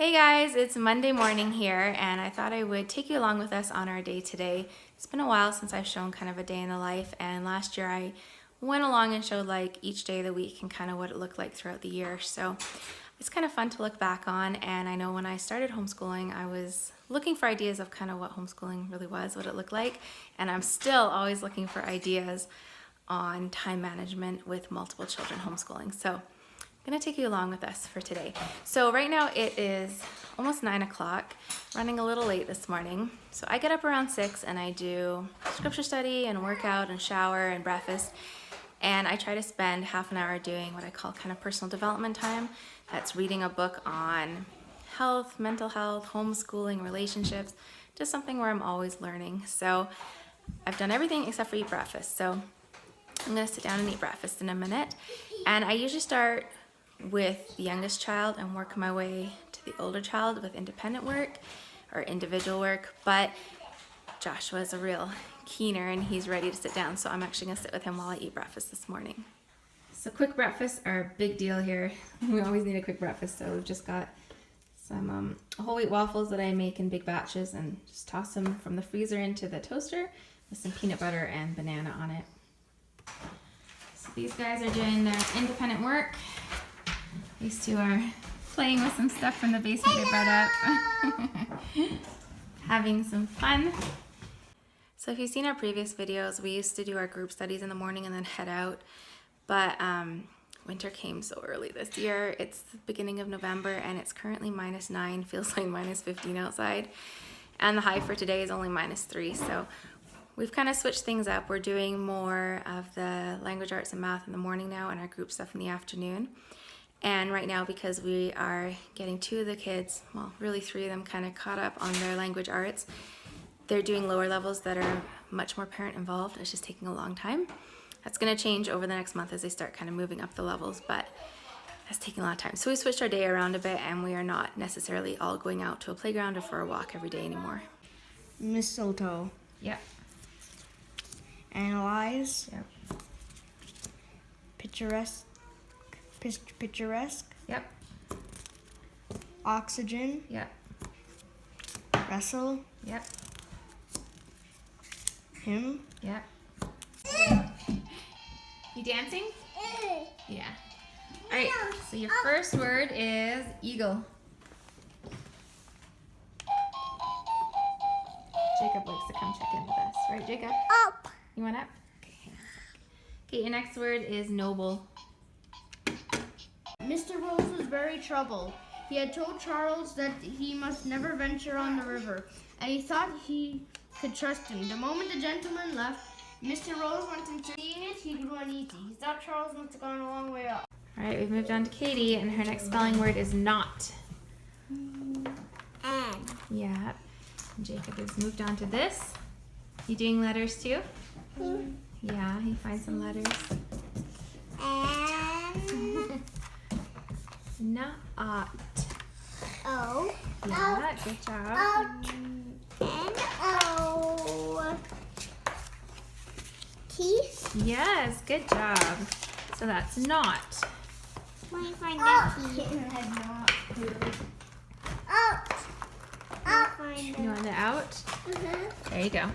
Hey guys, it's Monday morning here and I thought I would take you along with us on our day today. It's been a while since I've shown kind of a day in the life, and last year I went along and showed like each day of the week and kind of what it looked like throughout the year. So it's kind of fun to look back on, and I know when I started homeschooling I was looking for ideas of kind of what homeschooling really was, what it looked like, and I'm still always looking for ideas on time management with multiple children homeschooling. So I'm gonna take you along with us for today. So right now it is almost 9 o'clock, running a little late this morning. So I get up around 6 and I do scripture study and workout and shower and breakfast. And I try to spend half an hour doing what I call kind of personal development time. That's reading a book on health, mental health, homeschooling, relationships, just something where I'm always learning. So I've done everything except for eat breakfast. So I'm gonna sit down and eat breakfast in a minute. And I usually start with the youngest child and work my way to the older child with independent work or individual work, but Joshua is a real keener and he's ready to sit down, so I'm actually gonna sit with him while I eat breakfast this morning. So quick breakfasts are a big deal here. We always need a quick breakfast, so we've just got some whole wheat waffles that I make in big batches and just toss them from the freezer into the toaster with some peanut butter and banana on it. So these guys are doing their independent work. These two are playing with some stuff from the basement they brought up. Having some fun. So if you've seen our previous videos, we used to do our group studies in the morning and then head out. But winter came so early this year. It's the beginning of November and it's currently -9, feels like -15 outside. And the high for today is only -3. So we've kind of switched things up. We're doing more of the language arts and math in the morning now and our group stuff in the afternoon. And right now, because we are getting 2 of the kids, well, really 3 of them, kind of caught up on their language arts, they're doing lower levels that are much more parent involved. It's just taking a long time. That's going to change over the next month as they start kind of moving up the levels, but that's taking a lot of time. So we switched our day around a bit and we are not necessarily all going out to a playground or for a walk every day anymore. Mistletoe. Yep. Analyze. Yep. Picturesque. Yep. Oxygen. Yep. Wrestle. Yep. Him. Yep. You dancing? Yeah. All right, so your first word is eagle. Jacob likes to come check in with us. Right, Jacob? Up. You want up? Okay. Okay, your next word is noble. Mr. Rose was very troubled. He had told Charles that he must never venture on the river, and he thought he could trust him. The moment the gentleman left, Mr. Rose went into seeing it, he would run easy. He thought Charles must have gone a long way up. All right, we've moved on to Katie, and her next spelling word is not. And. Yeah. And Jacob has moved on to this. You doing letters too? Yeah, he finds some letters. And. Not. O. Yeah, good job. N-O. T. Yes, good job. So that's not. Let me find that T. Out. You want it out? There you go.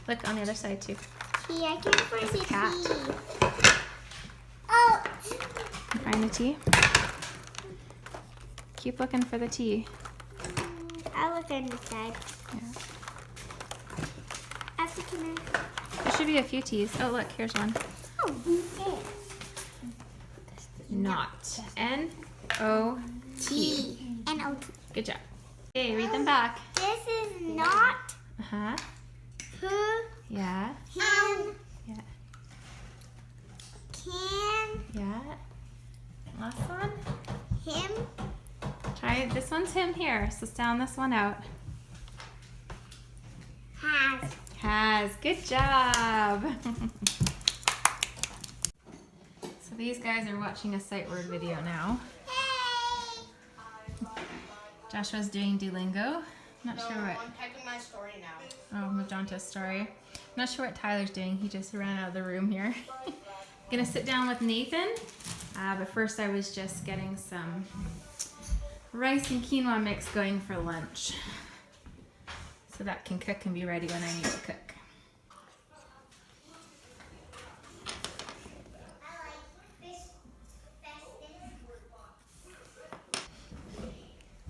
Look on the other side too. T. I can't find the cat. T. Out. You find the T? Keep looking for the T. I'll look on the side. Yeah. African. There should be a few T's. Oh, look, here's one. Oh, there. Not. N-O-T. N-O-T. Good job. Okay, read them back. This is not. Uh-huh. Who. Yeah. Him. Yeah. Can. Yeah. Last one. Him. Try it. This one's him here, so sound this one out. Has. Has. Good job. So these guys are watching a sight word video now. Joshua's doing Duolingo. Not sure what. I'm typing my story now. Oh, moved on to a story. Not sure what Tyler's doing. He just ran out of the room here. Gonna sit down with Nathan. But first I was just getting some rice and quinoa mix going for lunch. So that can cook and be ready when I need to cook.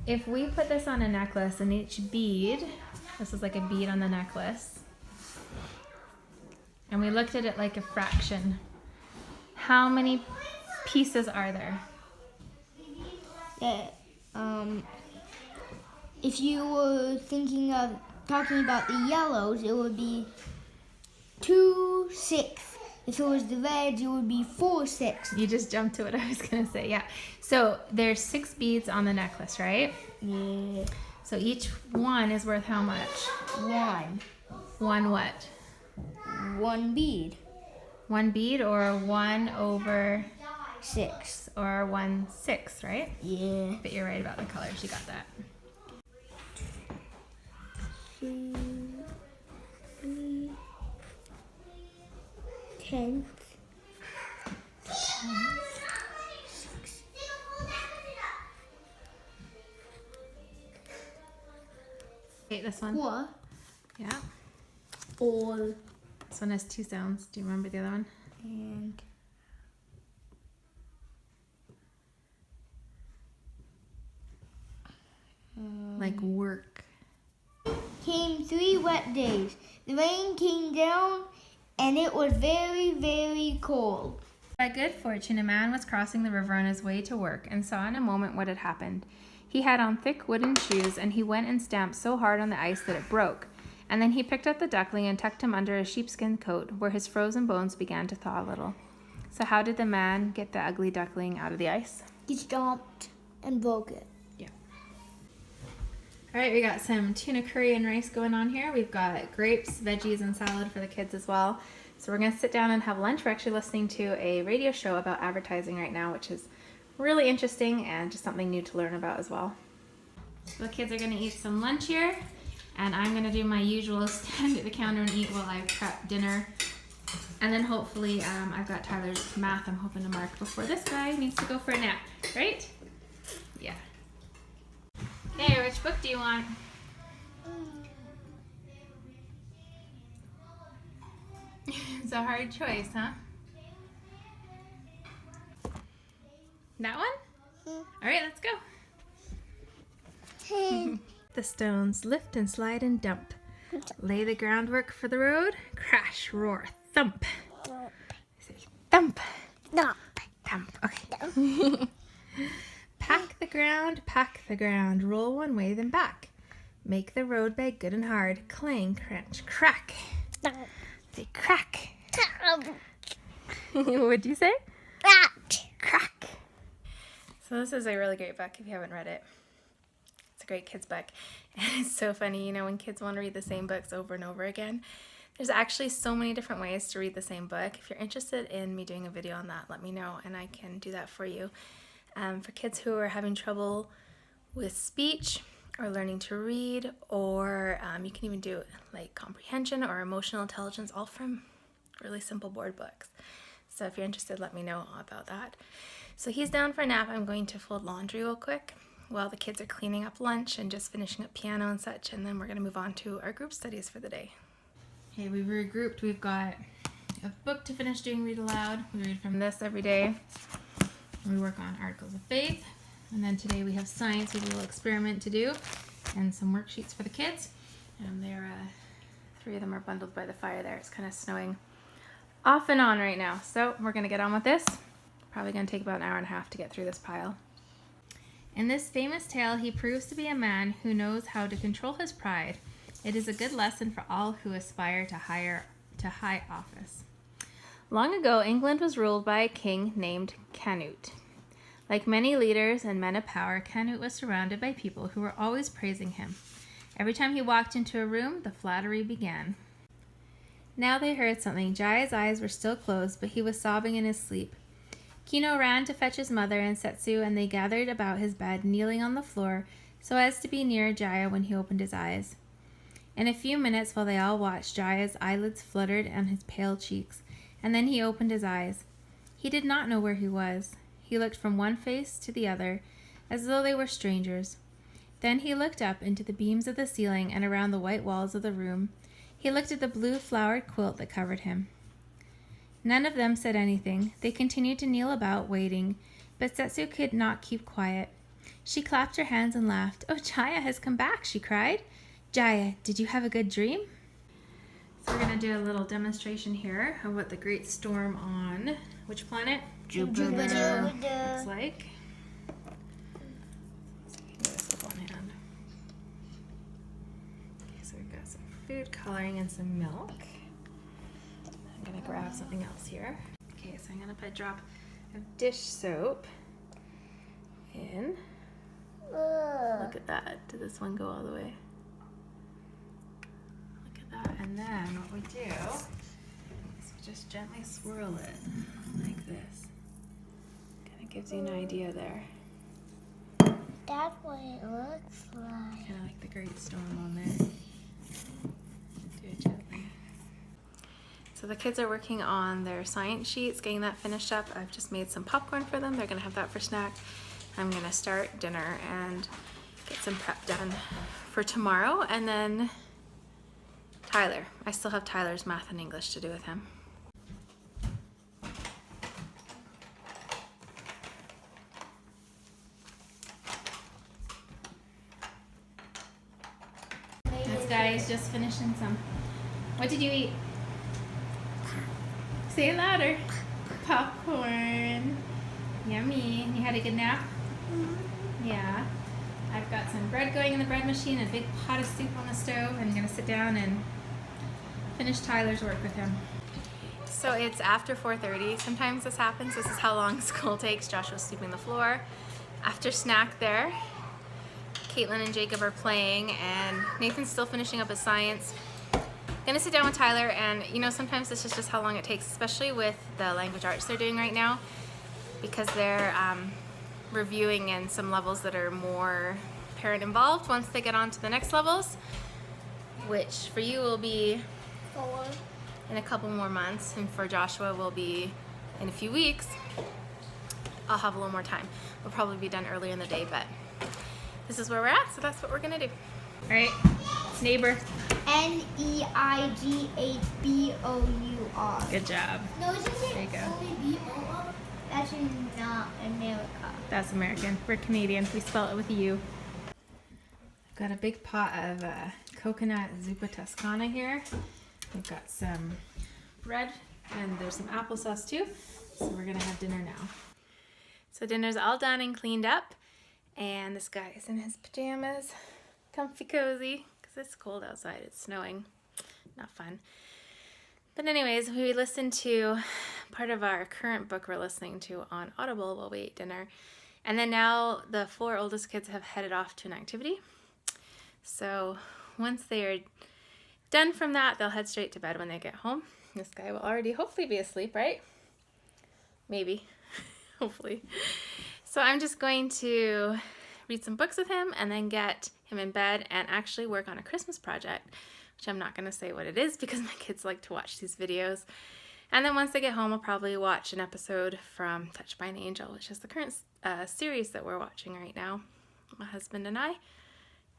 If we put this on a necklace and each bead, this is like a bead on the necklace, and we looked at it like a fraction, how many pieces are there? If you were thinking of talking about the yellows, it would be 2/6. If it was the reds, it would be 4/6. You just jumped to what I was gonna say, yeah. So there's 6 beads on the necklace, right? Yeah. So each one is worth how much? 1. One what? 1 bead. 1 bead, or 1/6, 6. or 1/6, right? Yeah. But you're right about the colors, you got that. 2, 3, 10. Okay, this one. What? Yeah. All This one has 2 sounds. Do you remember the other one? and Like work. came 3 wet days. The rain came down and it was very, very cold. By good fortune, a man was crossing the river on his way to work and saw in a moment what had happened. He had on thick wooden shoes, and he went and stamped so hard on the ice that it broke. And then he picked up the duckling and tucked him under a sheepskin coat, where his frozen bones began to thaw a little. So how did the man get the ugly duckling out of the ice? He stomped and broke it. All right, we got some tuna curry and rice going on here. We've got grapes, veggies, and salad for the kids as well. So we're gonna sit down and have lunch. We're actually listening to a radio show about advertising right now, which is really interesting and just something new to learn about as well. So the kids are gonna eat some lunch here, and I'm gonna do my usual stand at the counter and eat while I prep dinner. And then hopefully I've got Tyler's math I'm hoping to mark before this guy needs to go for a nap, right? Yeah. Okay, which book do you want? It's a hard choice, huh? That one? All right, let's go. The stones lift and slide and dump. Lay the groundwork for the road. Crash, roar, thump. Say thump. Thump. Okay. Pack the ground, roll one way, then back. Make the road bed good and hard. Clang, crunch, crack. Say crack. What'd you say? Crack. So this is a really great book if you haven't read it. It's a great kids book. And it's so funny, you know, when kids want to read the same books over and over again. There's actually so many different ways to read the same book. If you're interested in me doing a video on that, let me know and I can do that for you. For kids who are having trouble with speech or learning to read, or you can even do like comprehension or emotional intelligence, all from really simple board books. So if you're interested, let me know about that. So he's down for a nap. I'm going to fold laundry real quick while the kids are cleaning up lunch and just finishing up piano and such, and then we're going to move on to our group studies for the day. Okay, we've regrouped. We've got a book to finish doing read aloud. We read from this every day. We work on articles of faith, and then today we have science with a little experiment to do and some worksheets for the kids. And they're 3 of them are bundled by the fire there. It's kind of snowing off and on right now, so we're gonna get on with this. Probably gonna take about an hour and a half to get through this pile. In this famous tale, he proves to be a man who knows how to control his pride. It is a good lesson for all who aspire to high office. Long ago, England was ruled by a king named Canute. Like many leaders and men of power, Canute was surrounded by people who were always praising him. Every time he walked into a room, the flattery began. Now they heard something. Jaya's eyes were still closed, but he was sobbing in his sleep. Kino ran to fetch his mother and Setsu, and they gathered about his bed, kneeling on the floor, so as to be near Jaya when he opened his eyes. In a few minutes, while they all watched, Jaya's eyelids fluttered on his pale cheeks, and then he opened his eyes. He did not know where he was. He looked from one face to the other, as though they were strangers. Then he looked up into the beams of the ceiling and around the white walls of the room. He looked at the blue flowered quilt that covered him. None of them said anything. They continued to kneel about, waiting, but Setsu could not keep quiet. She clapped her hands and laughed. "Oh, Jaya has come back," she cried. "Jaya, did you have a good dream?" So we're going to do a little demonstration here of what the great storm on which planet? Jupiter. Looks like. Let's do this with one hand. Okay, so we've got some food coloring and some milk. I'm going to grab something else here. Okay, so I'm going to put a drop of dish soap in. Look at that. Did this one go all the way? Look at that. And then what we do is we just gently swirl it like this. Kind of gives you an idea there. That's what it looks like. Kind of like the great storm on there. Do it gently. So the kids are working on their science sheets, getting that finished up. I've just made some popcorn for them. They're going to have that for snack. I'm going to start dinner and get some prep done for tomorrow. And then Tyler. I still have Tyler's math and English to do with him. This guy's just finishing some. What did you eat? Say it louder. Popcorn. Yummy. You had a good nap? Yeah. I've got some bread going in the bread machine, a big pot of soup on the stove, and I'm going to sit down and finish Tyler's work with him. So it's after 4:30. Sometimes this happens. This is how long school takes. Joshua's sweeping the floor. After snack there, Caitlin and Jacob are playing, and Nathan's still finishing up his science. Gonna sit down with Tyler, and you know, sometimes this is just how long it takes, especially with the language arts they're doing right now, because they're reviewing in some levels that are more parent involved once they get on to the next levels, which for you will be 4. in a couple more months, and for Joshua will be in a few weeks. I'll have a little more time. We'll probably be done earlier in the day, but this is where we're at, so that's what we're gonna do. All right, neighbor. Neigbour. Good job. No, isn't it There you go. only B-O-O? That's not America. That's American. We're Canadian. We spell it with a U. I've got a big pot of coconut zuppa toscana here. We've got some bread, and there's some applesauce too. So we're gonna have dinner now. So dinner's all done and cleaned up, and this guy is in his pajamas, comfy cozy, because it's cold outside. It's snowing. Not fun. But anyways, we listened to part of our current book we're listening to on Audible while we ate dinner. And then now the 4 oldest kids have headed off to an activity. So once they are done from that, they'll head straight to bed when they get home. This guy will already hopefully be asleep, right? Maybe. Hopefully. So I'm just going to read some books with him and then get him in bed and actually work on a Christmas project, which I'm not going to say what it is because my kids like to watch these videos. And then once they get home, I'll probably watch an episode from Touched by an Angel, which is the current series that we're watching right now, my husband and I,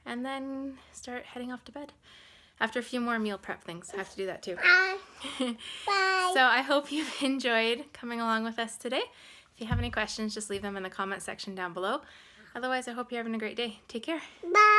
and then start heading off to bed. After a few more meal prep things, I have to do that too. Bye. Bye. So I hope you've enjoyed coming along with us today. If you have any questions, just leave them in the comment section down below. Otherwise, I hope you're having a great day. Take care. Bye.